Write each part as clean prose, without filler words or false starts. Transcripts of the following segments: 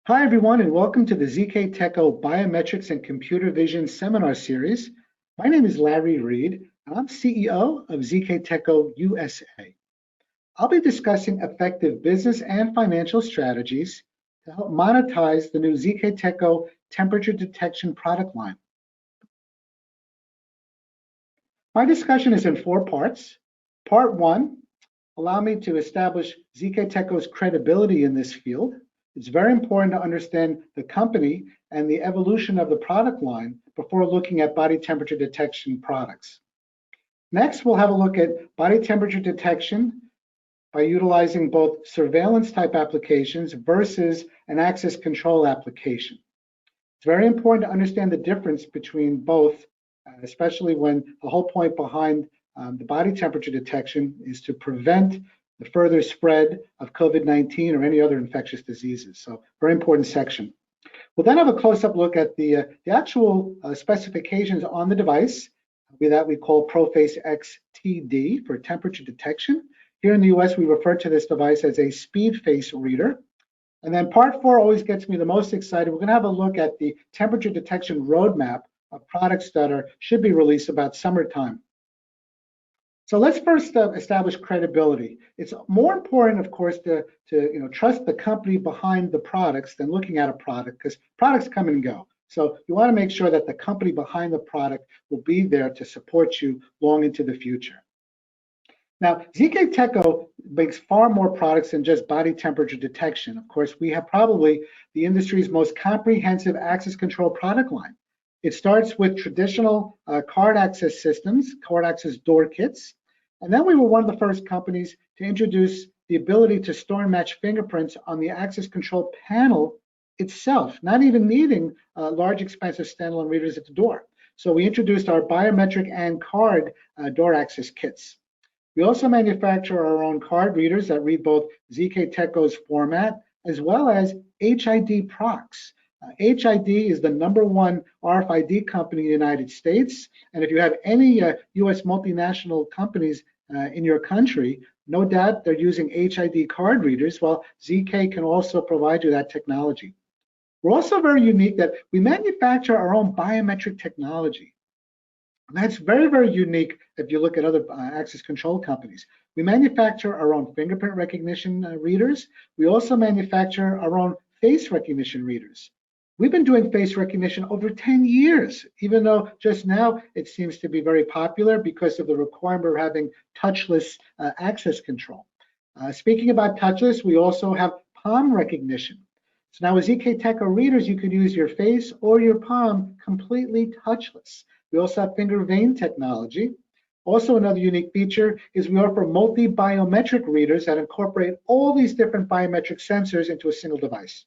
Hi, everyone, and welcome to the ZKTeco Biometrics and Computer Vision Seminar Series. My name is Larry Reed, and I'm CEO of ZKTeco USA. I'll be discussing effective business and financial strategies to help monetize the new ZKTeco Temperature Detection product line. My discussion is in 4 parts. Part 1, allow me to establish ZKTeco's credibility in this field. It's very important to understand the company and the evolution of the product line before looking at body temperature detection products. Next, we'll have a look at body temperature detection by utilizing both surveillance type applications versus an access control application. It's very important to understand the difference between both, especially when the whole point behind the body temperature detection is to prevent the further spread of COVID-19 or any other infectious diseases. So very important section. We'll then have a close-up look at the actual specifications on the device that we call ProFace XTD for temperature detection. Here in the US, we refer to this device as a speed face reader. And then part 4 always gets me the most excited. We're going to have a look at the temperature detection roadmap of products that should be released about summertime. So let's first establish credibility. It's more important, of course, to trust the company behind the products than looking at a product, because products come and go. So you want to make sure that the company behind the product will be there to support you long into the future. Now, ZKTeco makes far more products than just body temperature detection. Of course, we have probably the industry's most comprehensive access control product line. It starts with traditional card access systems, card access door kits. And then we were one of the first companies to introduce the ability to store and match fingerprints on the access control panel itself, not even needing large, expensive standalone readers at the door. So we introduced our biometric and card door access kits. We also manufacture our own card readers that read both ZKTeco's format as well as HID procs. HID is the #1 RFID company in the United States. And if you have any US multinational companies in your country, no doubt they're using HID card readers. Well, ZK can also provide you that technology. We're also very unique that we manufacture our own biometric technology. And that's very, very unique if you look at other access control companies. We manufacture our own fingerprint recognition readers. We also manufacture our own face recognition readers. We've been doing face recognition over 10 years, even though just now it seems to be very popular because of the requirement of having touchless access control. Speaking about touchless, we also have palm recognition. So now with ZKTeco readers, you can use your face or your palm completely touchless. We also have finger vein technology. Also, another unique feature is we offer multi-biometric readers that incorporate all these different biometric sensors into a single device.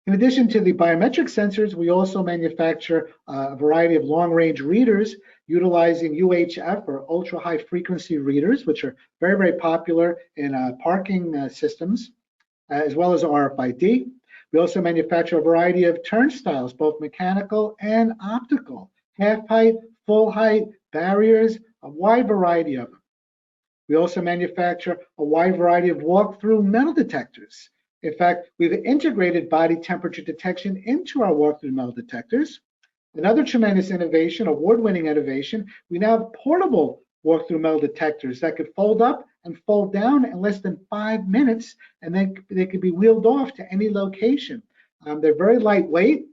In addition to the biometric sensors, we also manufacture a variety of long-range readers utilizing UHF or ultra-high frequency readers, which are very, very popular in parking systems, as well as RFID. We also manufacture a variety of turnstiles, both mechanical and optical, half height, full height, barriers, a wide variety of them. We also manufacture a wide variety of walk-through metal detectors. In fact, we've integrated body temperature detection into our walk-through metal detectors. Another tremendous innovation, award-winning innovation, we now have portable walk-through metal detectors that could fold up and fold down in less than 5 minutes, and then they could be wheeled off to any location. They're very lightweight.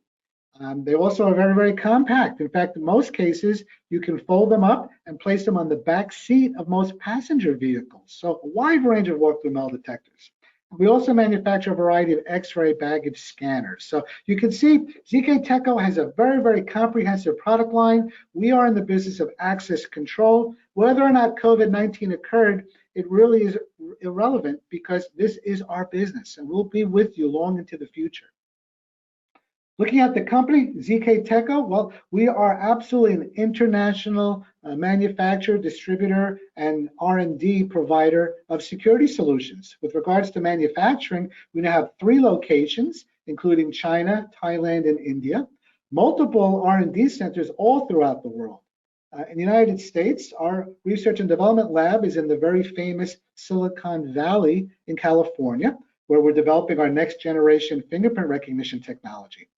They also are very, very compact. In fact, in most cases, you can fold them up and place them on the back seat of most passenger vehicles. So a wide range of walk-through metal detectors. We also manufacture a variety of X-ray baggage scanners. So you can see ZKTeco has a very, very comprehensive product line. We are in the business of access control. Whether or not COVID-19 occurred, it really is irrelevant because this is our business and we'll be with you long into the future. Looking at the company, ZKTeco, well, we are absolutely an international manufacturer, distributor, and R&D provider of security solutions. With regards to manufacturing, we now have 3 locations, including China, Thailand, and India, multiple R&D centers all throughout the world. In the United States, our research and development lab is in the very famous Silicon Valley in California. where we're developing our next generation fingerprint recognition technology.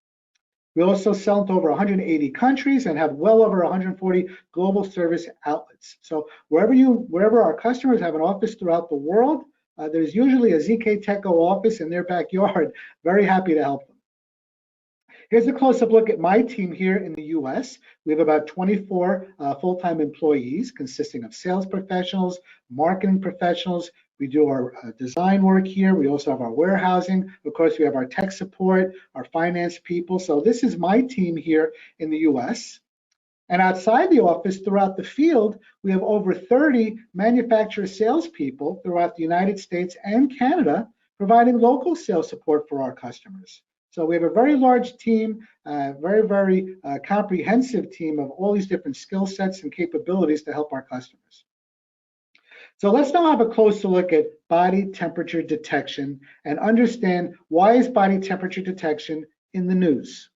We also sell to over 180 countries and have well over 140 global service outlets. So wherever our customers have an office throughout the world, there's usually a ZKTeco office in their backyard. Very happy to help them. Here's a close-up look at my team here in the US. We have about 24 full-time employees consisting of sales professionals, marketing professionals. We do our design work here. We also have our warehousing. Of course, we have our tech support, our finance people. So this is my team here in the US. And outside the office, throughout the field, we have over 30 manufacturer salespeople throughout the United States and Canada, providing local sales support for our customers. So we have a very large team, very comprehensive team of all these different skill sets and capabilities to help our customers. So let's now have a closer look at body temperature detection and understand why is body temperature detection in the news.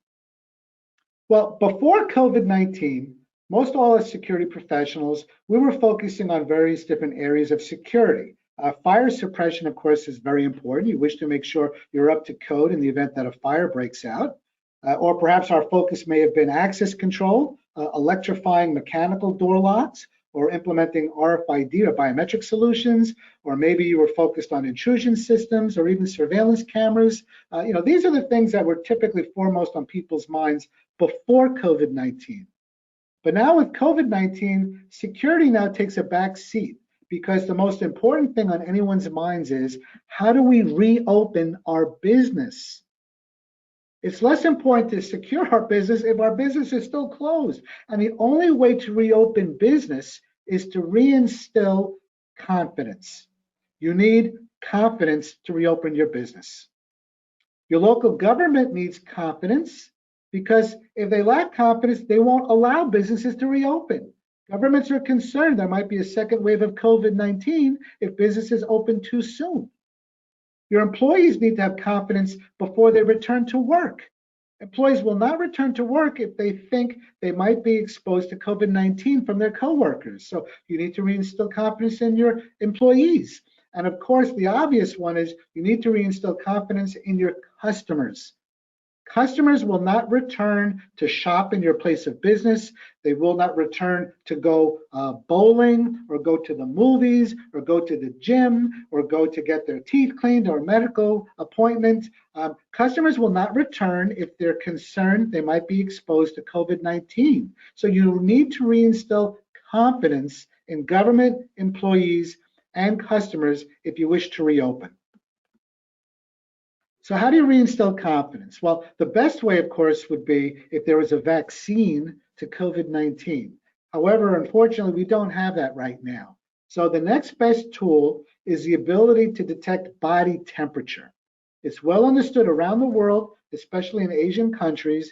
Well, before COVID-19, most all as security professionals, we were focusing on various different areas of security. Fire suppression, of course, is very important. You wish to make sure you're up to code in the event that a fire breaks out. Or perhaps our focus may have been access control, electrifying mechanical door locks, or implementing RFID or biometric solutions, or maybe you were focused on intrusion systems or even surveillance cameras. These are the things that were typically foremost on people's minds before COVID-19. But now with COVID-19, security now takes a back seat, because the most important thing on anyone's minds is, how do we reopen our business? It's less important to secure our business if our business is still closed. And the only way to reopen business is to reinstill confidence. You need confidence to reopen your business. Your local government needs confidence, because if they lack confidence, they won't allow businesses to reopen. Governments are concerned there might be a second wave of COVID-19 if businesses open too soon. Your employees need to have confidence before they return to work. Employees will not return to work if they think they might be exposed to COVID-19 from their coworkers. So you need to reinstill confidence in your employees. And of course, the obvious one is you need to reinstill confidence in your customers. Customers will not return to shop in your place of business. They will not return to go bowling or go to the movies or go to the gym or go to get their teeth cleaned or a medical appointment. Customers will not return if they're concerned they might be exposed to COVID-19. So you need to reinstill confidence in government, employees, and customers if you wish to reopen. So how do you reinstill confidence? Well, the best way, of course, would be if there was a vaccine to COVID-19. However, unfortunately, we don't have that right now. So the next best tool is the ability to detect body temperature. It's well understood around the world, especially in Asian countries,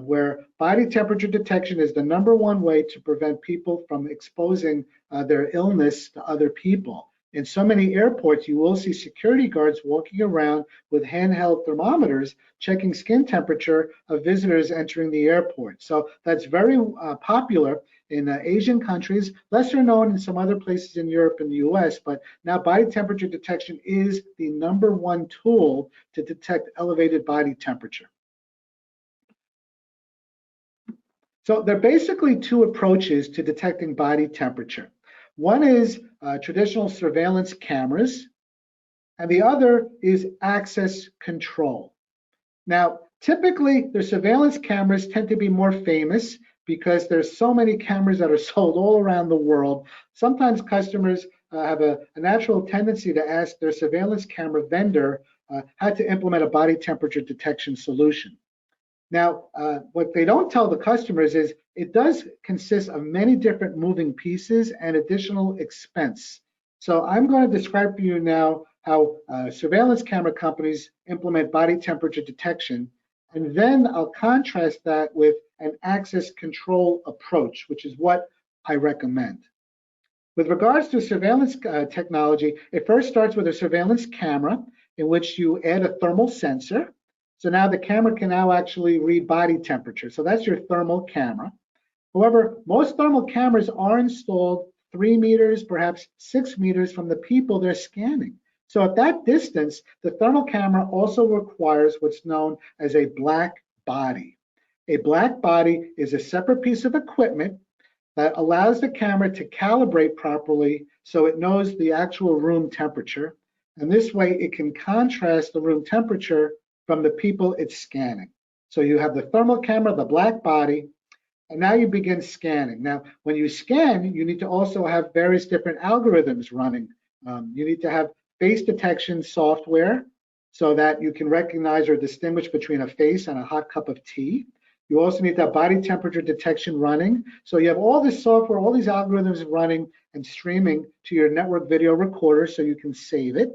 where body temperature detection is the #1 way to prevent people from exposing their illness to other people. In so many airports, you will see security guards walking around with handheld thermometers checking skin temperature of visitors entering the airport. So that's very popular in Asian countries, lesser known in some other places in Europe and the US, but now body temperature detection is the #1 tool to detect elevated body temperature. So there are basically two approaches to detecting body temperature. One is traditional surveillance cameras, and the other is access control. Now, typically, the surveillance cameras tend to be more famous because there's so many cameras that are sold all around the world. Sometimes customers have a natural tendency to ask their surveillance camera vendor how to implement a body temperature detection solution. Now, what they don't tell the customers is it does consist of many different moving pieces and additional expense. So I'm going to describe for you now how surveillance camera companies implement body temperature detection, and then I'll contrast that with an access control approach, which is what I recommend. With regards to surveillance technology, it first starts with a surveillance camera in which you add a thermal sensor. So now the camera can now actually read body temperature. So that's your thermal camera. However, most thermal cameras are installed 3 meters, perhaps 6 meters from the people they're scanning. So at that distance, the thermal camera also requires what's known as a black body. A black body is a separate piece of equipment that allows the camera to calibrate properly so it knows the actual room temperature. And this way it can contrast the room temperature from the people it's scanning. So you have the thermal camera, the black body, and now you begin scanning. Now, when you scan, you need to also have various different algorithms running. You need to have face detection software so that you can recognize or distinguish between a face and a hot cup of tea. You also need to have body temperature detection running. So you have all this software, all these algorithms running and streaming to your network video recorder so you can save it.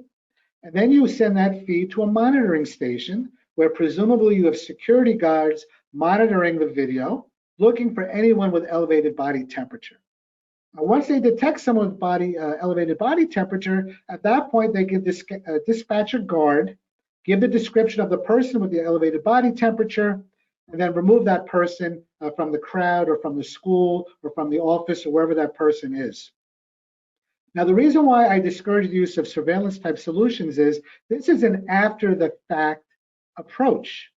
And then you send that feed to a monitoring station where presumably you have security guards monitoring the video, looking for anyone with elevated body temperature. Now, once they detect someone with elevated body temperature, at that point they can dispatch a guard, give the description of the person with the elevated body temperature, and then remove that person from the crowd or from the school or from the office or wherever that person is. Now, the reason why I discourage the use of surveillance type solutions is this is an after the fact approach.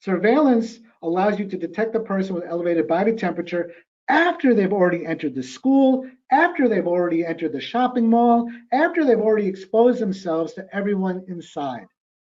Surveillance allows you to detect the person with elevated body temperature after they've already entered the school, after they've already entered the shopping mall, after they've already exposed themselves to everyone inside.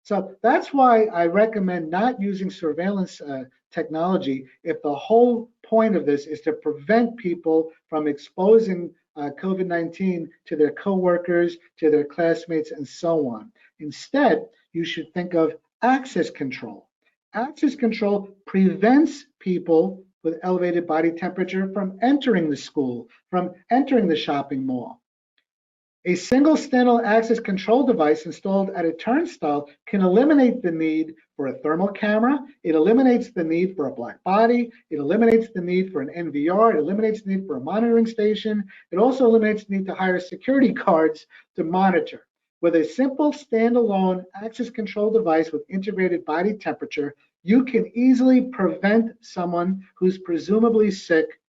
So that's why I recommend not using surveillance technology if the whole point of this is to prevent people from exposing COVID-19 to their coworkers, to their classmates, and so on. Instead, you should think of access control. Access control prevents people with elevated body temperature from entering the school, from entering the shopping mall. A single standalone access control device installed at a turnstile can eliminate the need for a thermal camera. It eliminates the need for a black body. It eliminates the need for an NVR. It eliminates the need for a monitoring station. It also eliminates the need to hire security guards to monitor. With a simple standalone access control device with integrated body temperature, you can easily prevent someone who's presumably sick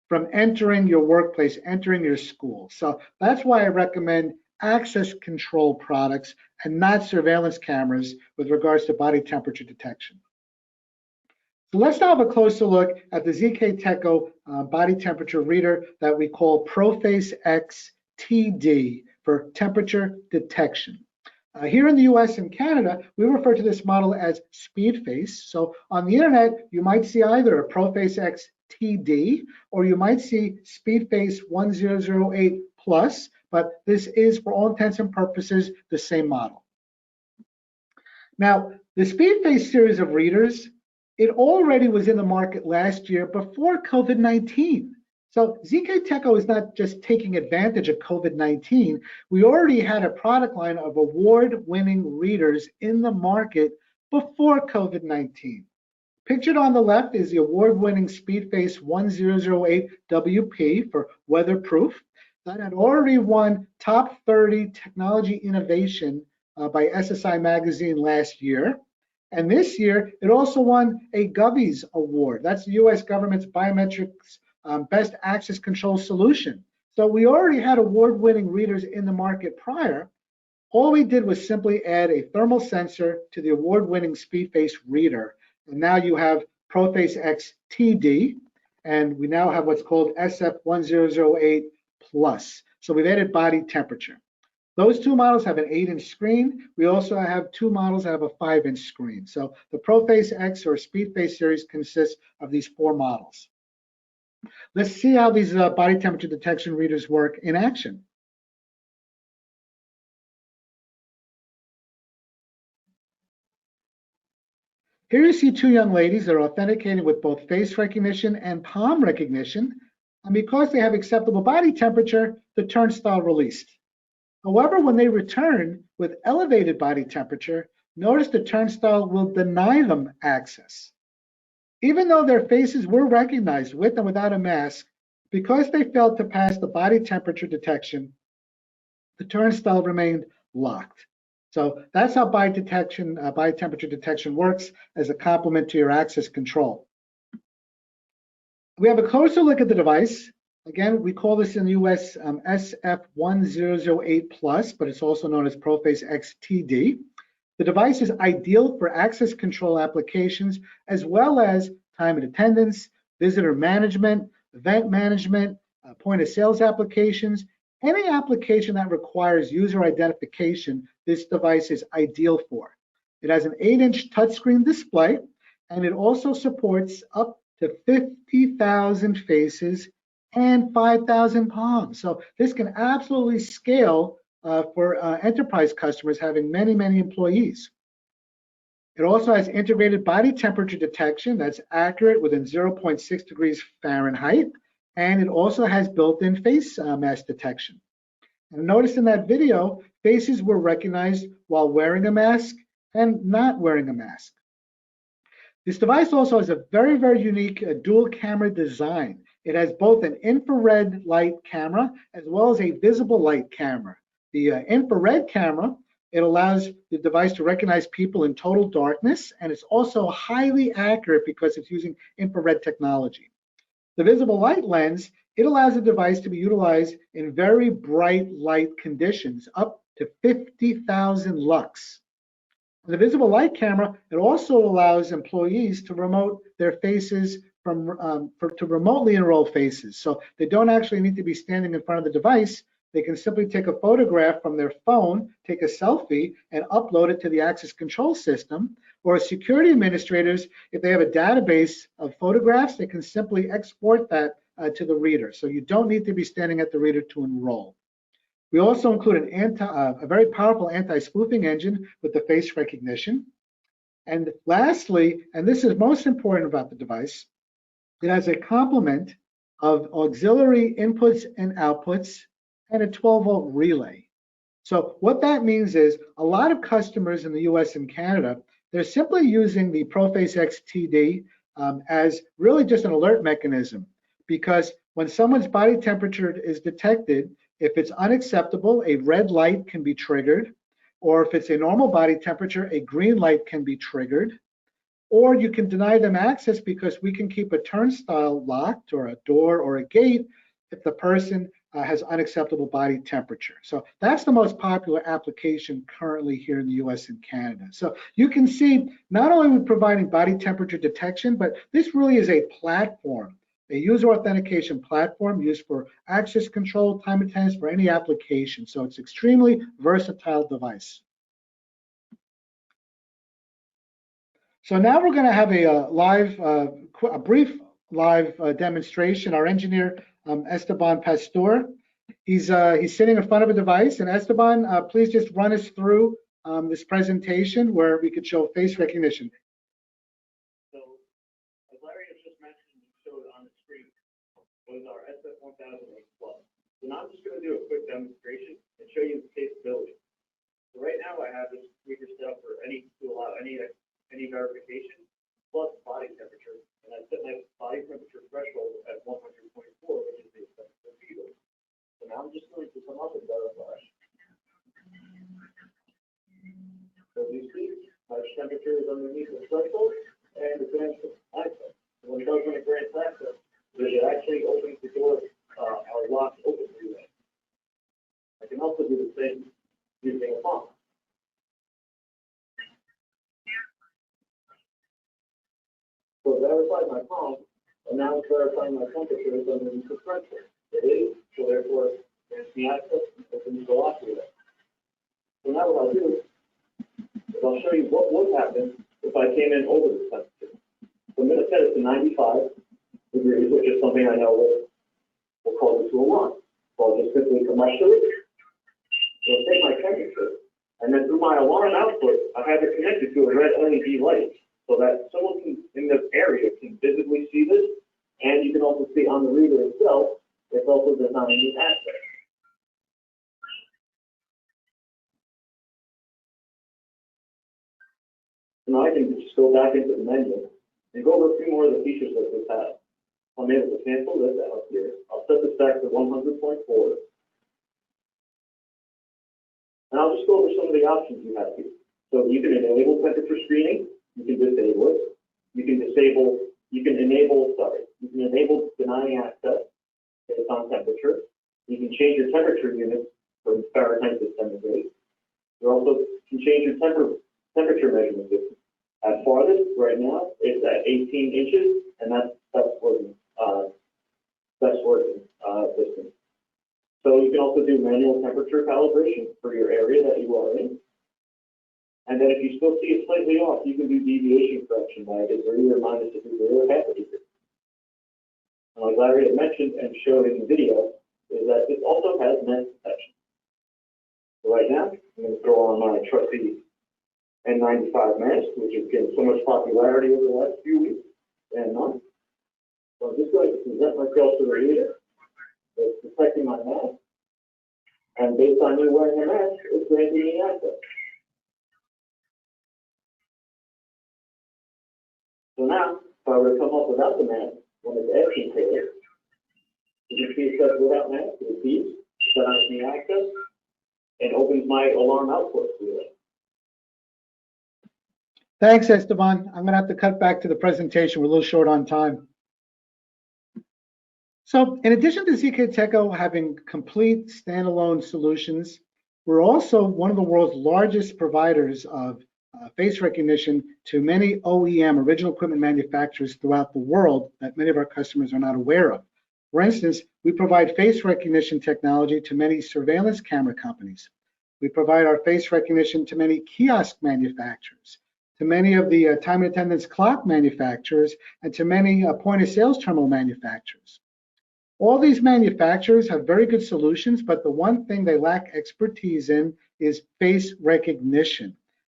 from entering your workplace, entering your school. So that's why I recommend access control products and not surveillance cameras with regards to body temperature detection. So let's now have a closer look at the ZKTeco body temperature reader that we call ProFace X TD for temperature detection. Here in the US and Canada, we refer to this model as SpeedFace. So on the internet, you might see either a ProFace X TD or you might see SpeedFace 1008 Plus, but this is for all intents and purposes the same model. Now, the SpeedFace series of readers, it already was in the market last year before COVID-19. So ZKTeco is not just taking advantage of COVID-19. We already had a product line of award-winning readers in the market before COVID-19. Pictured on the left is the award-winning SpeedFace 1008 WP for weatherproof that had already won top 30 technology innovation by SSI magazine last year. And this year, it also won a Govies Award. That's the US government's biometrics best access control solution. So we already had award-winning readers in the market prior. All we did was simply add a thermal sensor to the award-winning SpeedFace reader. And now you have ProFace X TD, and we now have what's called SF1008 Plus. So we've added body temperature. Those two models have an 8-inch screen. We also have two models that have a 5-inch screen. So the ProFace X or SpeedFace series consists of these 4 models. Let's see how these body temperature detection readers work in action. Here you see 2 young ladies that are authenticating with both face recognition and palm recognition. And because they have acceptable body temperature, the turnstile released. However, when they return with elevated body temperature, notice the turnstile will deny them access. Even though their faces were recognized with and without a mask, because they failed to pass the body temperature detection, the turnstile remained locked. So that's how body temperature detection works as a complement to your access control. We have a closer look at the device. Again, we call this in the US SF1008+, but it's also known as ProFace XTD. The device is ideal for access control applications, as well as time and attendance, visitor management, event management, point of sales applications. Any application that requires user identification, this device is ideal for. It has an 8-inch touchscreen display, and it also supports up to 50,000 faces and 5,000 palms. So this can absolutely scale for enterprise customers having many, many employees. It also has integrated body temperature detection that's accurate within 0.6 degrees Fahrenheit, and it also has built-in face mask detection. And notice in that video, faces were recognized while wearing a mask and not wearing a mask. This device also has a very, very unique dual camera design. It has both an infrared light camera as well as a visible light camera. The infrared camera, it allows the device to recognize people in total darkness, and it's also highly accurate because it's using infrared technology. The visible light lens, it allows the device to be utilized in very bright light conditions, up to 50,000 lux. The visible light camera, it also allows employees to remote their faces to remotely enroll faces. So they don't actually need to be standing in front of the device. They can simply take a photograph from their phone, take a selfie, and upload it to the access control system. Or security administrators, if they have a database of photographs, they can simply export that to the reader. So you don't need to be standing at the reader to enroll. We also include a very powerful anti-spoofing engine with the face recognition. And lastly, and this is most important about the device, it has a complement of auxiliary inputs and outputs and a 12-volt relay. So what that means is a lot of customers in the US and Canada, they're simply using the ProFace XTD as really just an alert mechanism, because when someone's body temperature is detected, if it's unacceptable, a red light can be triggered, or if it's a normal body temperature, a green light can be triggered, or you can deny them access because we can keep a turnstile locked or a door or a gate if the person has unacceptable body temperature. So that's the most popular application currently here in the US and Canada. So you can see not only are we providing body temperature detection, but this really is a platform, a user authentication platform used for access control, time attendance, for any application. So it's extremely versatile device. So now we're going to have a brief live demonstration. Our engineer, Esteban Pastor, he's sitting in front of a device. And Esteban, please just run us through this presentation where we could show face recognition. So, as Larry has just mentioned, we showed on the screen was our SF1008 Plus. So now I'm just going to do a quick demonstration and show you the capability. So right now I have this reader set up for to allow any verification plus body temperature, and I set my body temperature threshold at 100.4, which is the acceptable field. So now I'm just going to come up and verify. So you see, my temperature is underneath the threshold, and it grants access. When it does when it grants access, it actually opens the door, our lock open for you. I can also do the same using a palm. So verified my palm, and now it's verifying my temperature is underneath the threshold. It is, so therefore, grants me access and opens the lock for you. So now what I'll do is I'll show you what would happen if I came in over the temperature. So I'm going to set it to 95 degrees, which is something I know will cause it to alarm. So I'll just simply come up to it. So I'll take my temperature, and then through my alarm output, I have it connected to a red LED light so that someone in this area can visibly see this, and you can also see on the reader itself, it's also designing the access. Now I can just go back into the menu and go over a few more of the features that this has. I'm able to cancel this out here. I'll set this back to 100.4. And I'll just go over some of the options you have here. So you can enable temperature screening. You can disable it. You can enable denying access. based on temperature. You can change your temperature units from Fahrenheit to centigrade. You also can change your temperature measurement distance. At farthest, right now, it's at 18 inches, and that's working distance. So you can also do manual temperature calibration for your area that you are in. And then if you still see it slightly off, you can do deviation correction by a degree or minus a degree or half a degree. And like Larry had mentioned and showed in the video, is that it also has mass detection. So right now, I'm going to throw on my trusty N95 mask, which has gained so much popularity over the last few weeks and months. So I'm just going to present myself to the reader. It's detecting my mask, and based on me wearing a mask, it's granting me access. So now, if I were to come up without the mask, when it's asking for it, you can see it says without mask, it beeps, denies me access, and opens my alarm output relay. Thanks, Esteban. I'm going to have to cut back to the presentation. We're a little short on time. So in addition to ZKTeco having complete standalone solutions, we're also one of the world's largest providers of face recognition to many OEM, original equipment manufacturers throughout the world that many of our customers are not aware of. For instance, we provide face recognition technology to many surveillance camera companies. We provide our face recognition to many kiosk manufacturers, to many of the time and attendance clock manufacturers, and to many point of sales terminal manufacturers. All these manufacturers have very good solutions, but the one thing they lack expertise in is face recognition.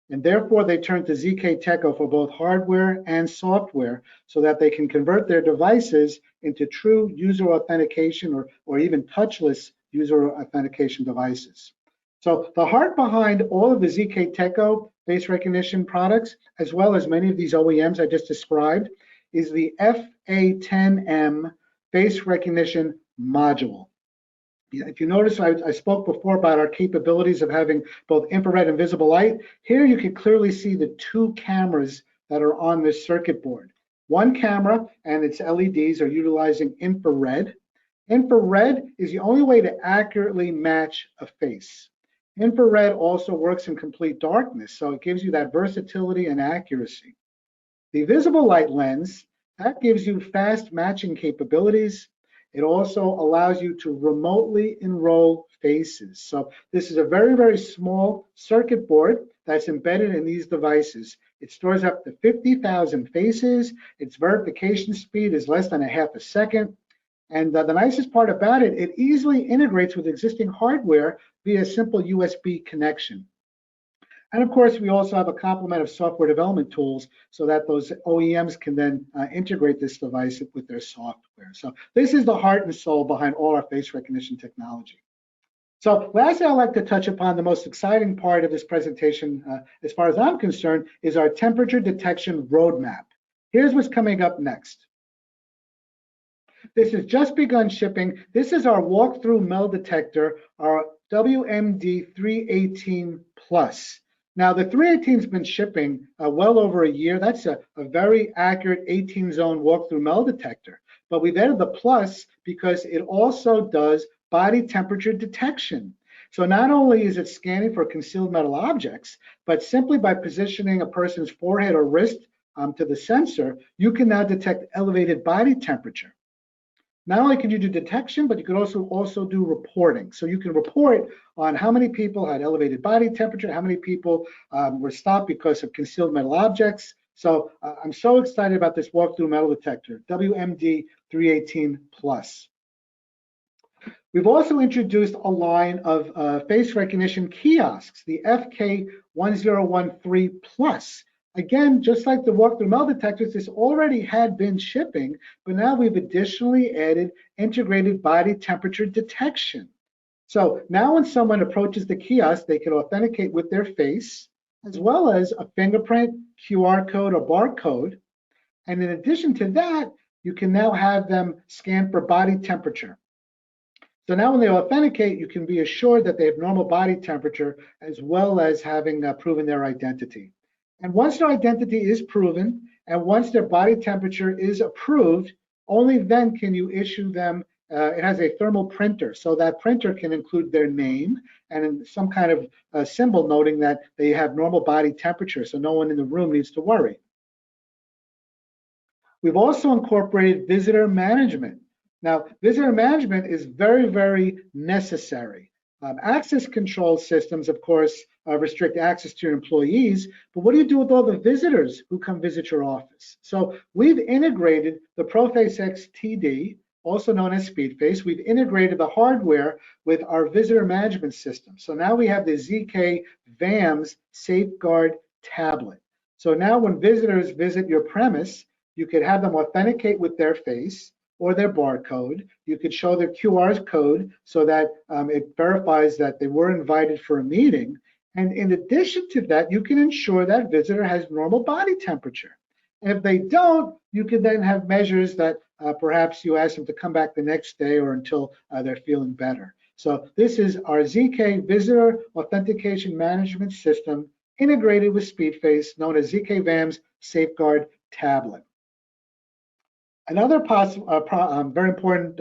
And therefore, they turn to ZKTeco for both hardware and software so that they can convert their devices into true user authentication or even touchless user authentication devices. So the heart behind all of the ZKTeco face recognition products, as well as many of these OEMs I just described, is the FA10M face recognition module. If you notice, I spoke before about our capabilities of having both infrared and visible light. Here you can clearly see the two cameras that are on this circuit board. One camera and its LEDs are utilizing infrared. Infrared is the only way to accurately match a face. Infrared also works in complete darkness, so it gives you that versatility and accuracy. The visible light lens, that gives you fast matching capabilities. It also allows you to remotely enroll faces. So this is a very, very small circuit board that's embedded in these devices. It stores up to 50,000 faces. Its verification speed is less than a half a second. And the nicest part about it, it easily integrates with existing hardware via a simple USB connection. And of course, we also have a complement of software development tools so that those OEMs can then integrate this device with their software. So this is the heart and soul behind all our face recognition technology. So lastly, I'd like to touch upon the most exciting part of this presentation, as far as I'm concerned, is our temperature detection roadmap. Here's what's coming up next. This has just begun shipping. This is our walk-through metal detector, our WMD 318 Plus. Now, the 318's been shipping well over a year. That's a very accurate 18-zone walk-through metal detector. But we've added the Plus because it also does body temperature detection. So not only is it scanning for concealed metal objects, but simply by positioning a person's forehead or wrist to the sensor, you can now detect elevated body temperature. Not only can you do detection, but you can also do reporting. So you can report on how many people had elevated body temperature, how many people were stopped because of concealed metal objects. So I'm so excited about this walk-through metal detector, WMD 318 Plus. We've also introduced a line of face recognition kiosks, the FK1013 Plus. Again, just like the walk-through metal detectors, this already had been shipping, but now we've additionally added integrated body temperature detection. So now when someone approaches the kiosk, they can authenticate with their face, as well as a fingerprint, QR code, or barcode. And in addition to that, you can now have them scan for body temperature. So now when they authenticate, you can be assured that they have normal body temperature, as well as having proven their identity. And once their identity is proven, and once their body temperature is approved, only then can you issue them it has a thermal printer, so that printer can include their name and some kind of symbol noting that they have normal body temperature, so no one in the room needs to worry. We've also incorporated visitor management. Now, visitor management is very, very necessary. Access control systems, of course, restrict access to your employees, but what do you do with all the visitors who come visit your office? So we've integrated the ProFace X TD, also known as SpeedFace. We've integrated the hardware with our visitor management system. So now we have the ZK VAMS Safeguard tablet. So now when visitors visit your premise, you could have them authenticate with their face or their barcode. You could show their QR code so that it verifies that they were invited for a meeting. And in addition to that, you can ensure that visitor has normal body temperature. And if they don't, you can then have measures that perhaps you ask them to come back the next day or until they're feeling better. So this is our ZK Visitor Authentication Management System integrated with SpeedFace, known as ZK VAMS Safeguard Tablet. Another very important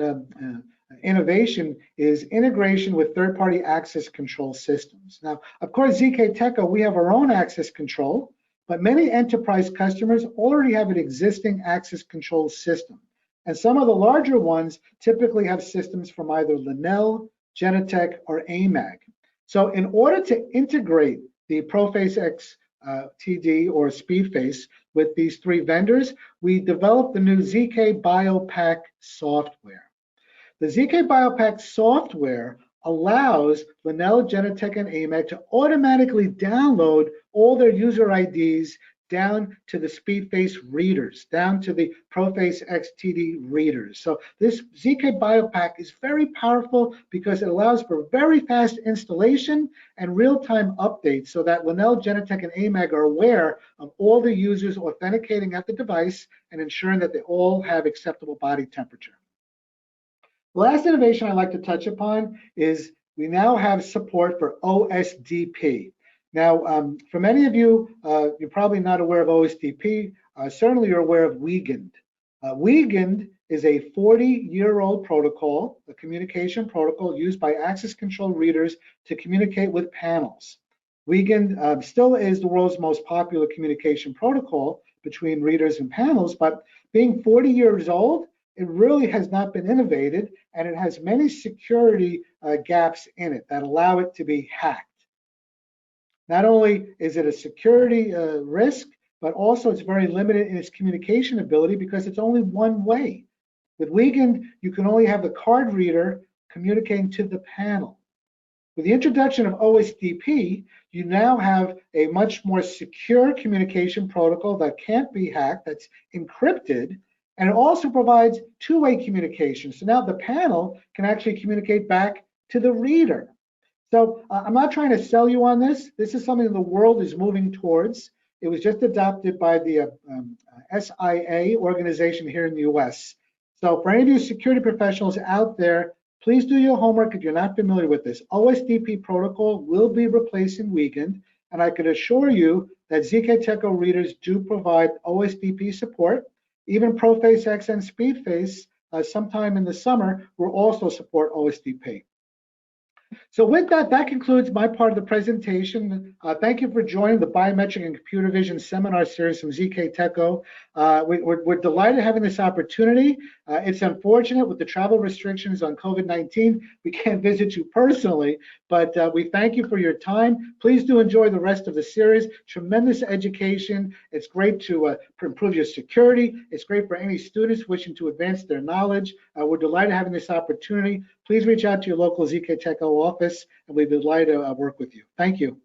innovation is integration with third-party access control systems. Now, of course, ZKTeco, we have our own access control, but many enterprise customers already have an existing access control system. And some of the larger ones typically have systems from either Lenel, Genetec, or AMAG. So in order to integrate the ProFace X TD or SpeedFace with these three vendors, we developed the new ZK BioPack software. The ZK BioPack software allows Lenel, Genetec, and AMAG to automatically download all their user IDs down to the SpeedFace readers, down to the ProFace X TD readers. So this ZK BioPack is very powerful because it allows for very fast installation and real-time updates so that Lenel, Genetec, and AMAG are aware of all the users authenticating at the device and ensuring that they all have acceptable body temperature. The last innovation I'd like to touch upon is we now have support for OSDP. Now, for many of you, you're probably not aware of OSDP. Certainly you're aware of Weekend. Weekend is a 40-year-old protocol, a communication protocol used by access control readers to communicate with panels. Weekend still is the world's most popular communication protocol between readers and panels, but being 40 years old, it really has not been innovated, and it has many security gaps in it that allow it to be hacked. Not only is it a security risk, but also it's very limited in its communication ability because it's only one way. With Weekend, you can only have the card reader communicating to the panel. With the introduction of OSDP, you now have a much more secure communication protocol that can't be hacked, that's encrypted, and it also provides two-way communication. So now the panel can actually communicate back to the reader. So I'm not trying to sell you on this. This is something the world is moving towards. It was just adopted by the SIA organization here in the US. So for any of you security professionals out there, please do your homework if you're not familiar with this. OSDP protocol will be replacing Weekend, and I can assure you that ZKTeco readers do provide OSDP support. Even ProFace X and SpeedFace, sometime in the summer, will also support OSDP. So with that, that concludes my part of the presentation. Thank you for joining the Biometric and Computer Vision Seminar Series from ZKTeco. We're delighted having this opportunity. It's unfortunate with the travel restrictions on COVID-19, we can't visit you personally, but we thank you for your time. Please do enjoy the rest of the series. Tremendous education. It's great to improve your security. It's great for any students wishing to advance their knowledge. We're delighted having this opportunity. Please reach out to your local ZKTeco office, and we'd be delighted to work with you. Thank you.